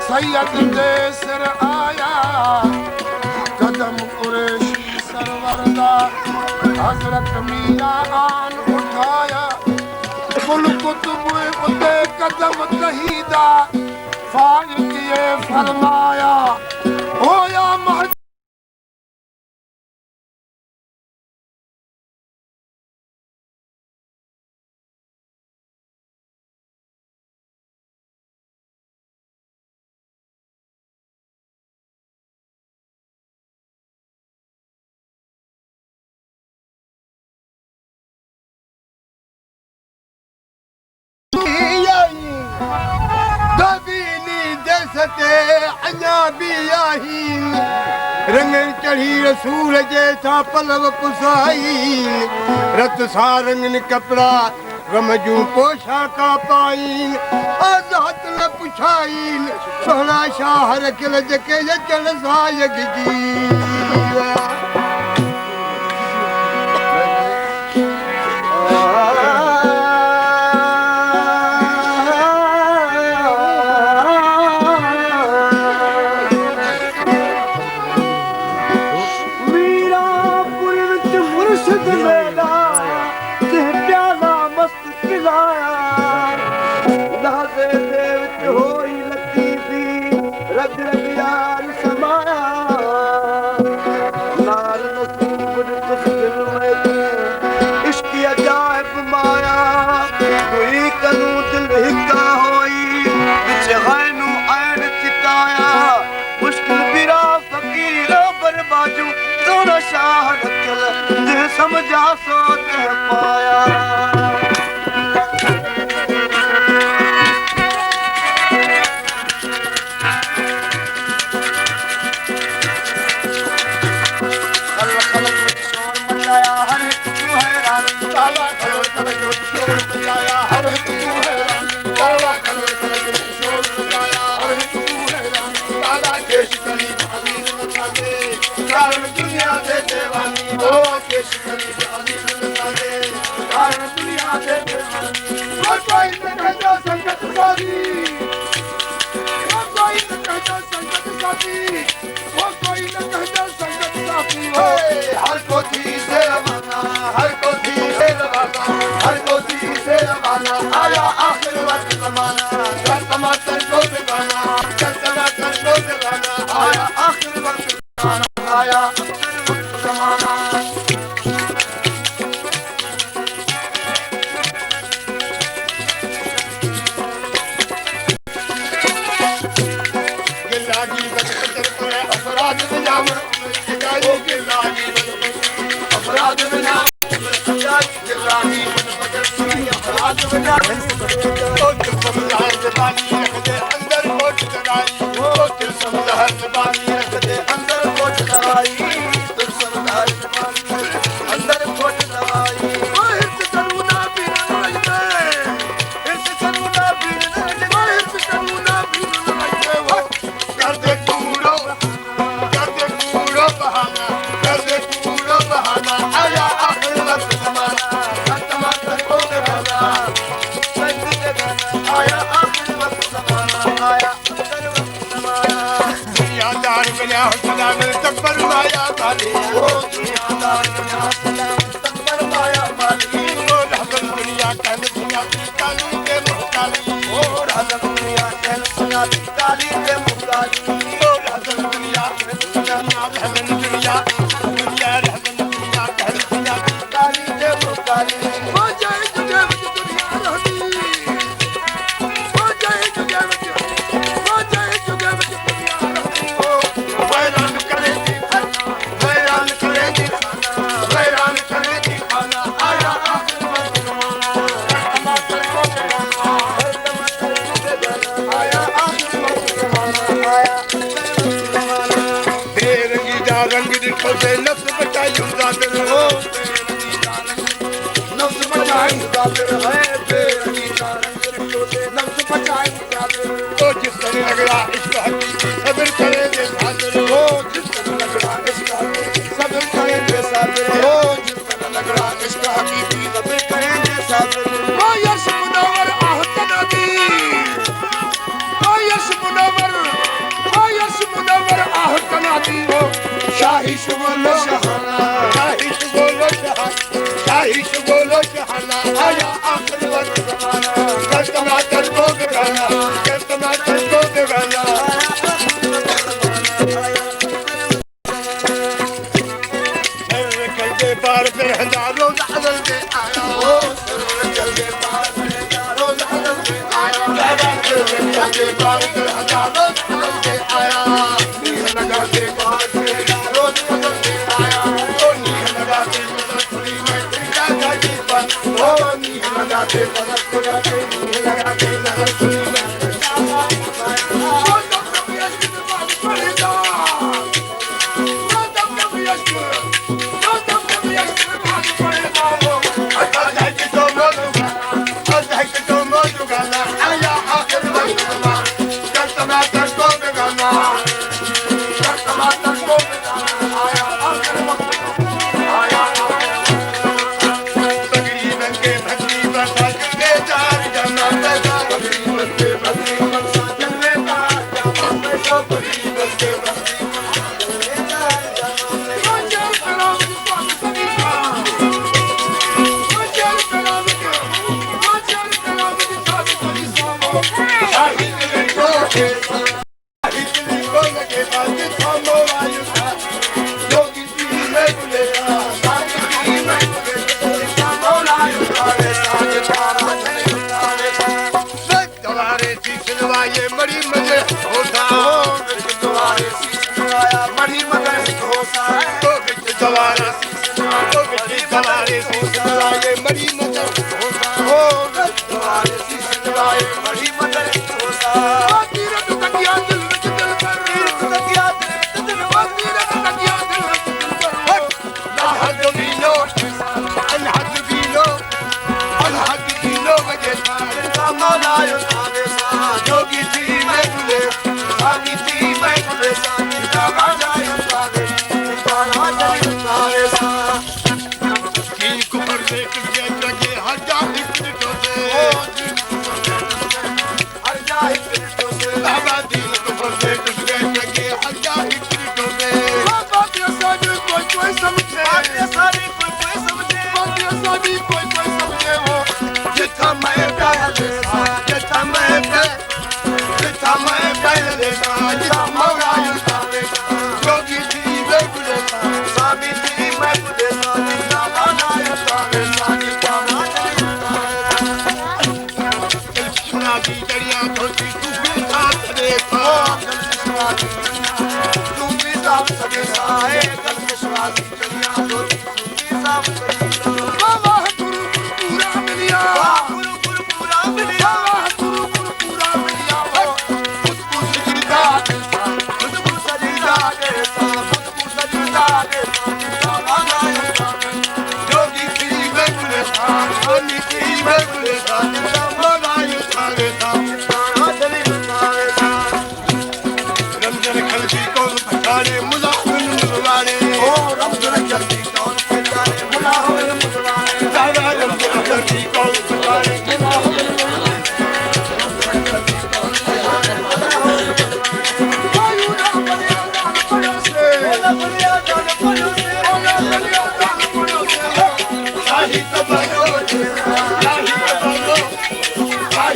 सैयद दे सिर आया कदम कुरैशी सरवर दा हजरत मीरा आन उठाया मुल्क तुबे उते कदम कहीदा फाइक ये फरमाया होया रंग चढ़ी रसूल जे था पलव पुसाई रत सारंगन कपड़ा गम जूं पोशाका पाइन आजाद न पुछाइन सोहना शाह रखल जके जचन सायग जी समझा सोच पाया रंगीला रंग ॾिठो ते नफ़्स बचायूं ज़ातिर हो नफ़्स बचायूं ज़ातिर है बेरंगीला रंग ॾिठो ते नफ़्स बचायूं ज़ातिर ओ जिस्म लगड़ा इश्क हकीकी सब्र करे दे सातिर हो जिस्म लगड़ा इश्क हकीकी सब्र करे दे सातिर हो जिस्म लगड़ा इश्क हकीकी सब्र करे दे सातिर ओ यश मुनव्वर आहतनादी ओ यश मुनव्वर आहतनादी हो शाही शुगोलो शहाना शाही शुगोलो शहाना आया आखिर वक्त ज़माना कस्तमा तनको बेगाना कस्तमा तनको बेगाना सरकल दे बार पर हज़ारों ज़हर दे आया हो सरकल दे बार पर हज़ारों ज़हर दे आया सरकल दे बार पर हज़ारों ज़हर दे आया नीह लगा दे बार पर हज़ारों ज़हर दे आया ओ नीह लगा दे बदखुदी में तेरा गाजी पर ओ नीह लगा दे बदखुदा के नीह लगा दे बदखुदी में तेरा गाजी पर ओ दम दम यश्क बात पड़ेगा ओ दम दम यश्क Ahí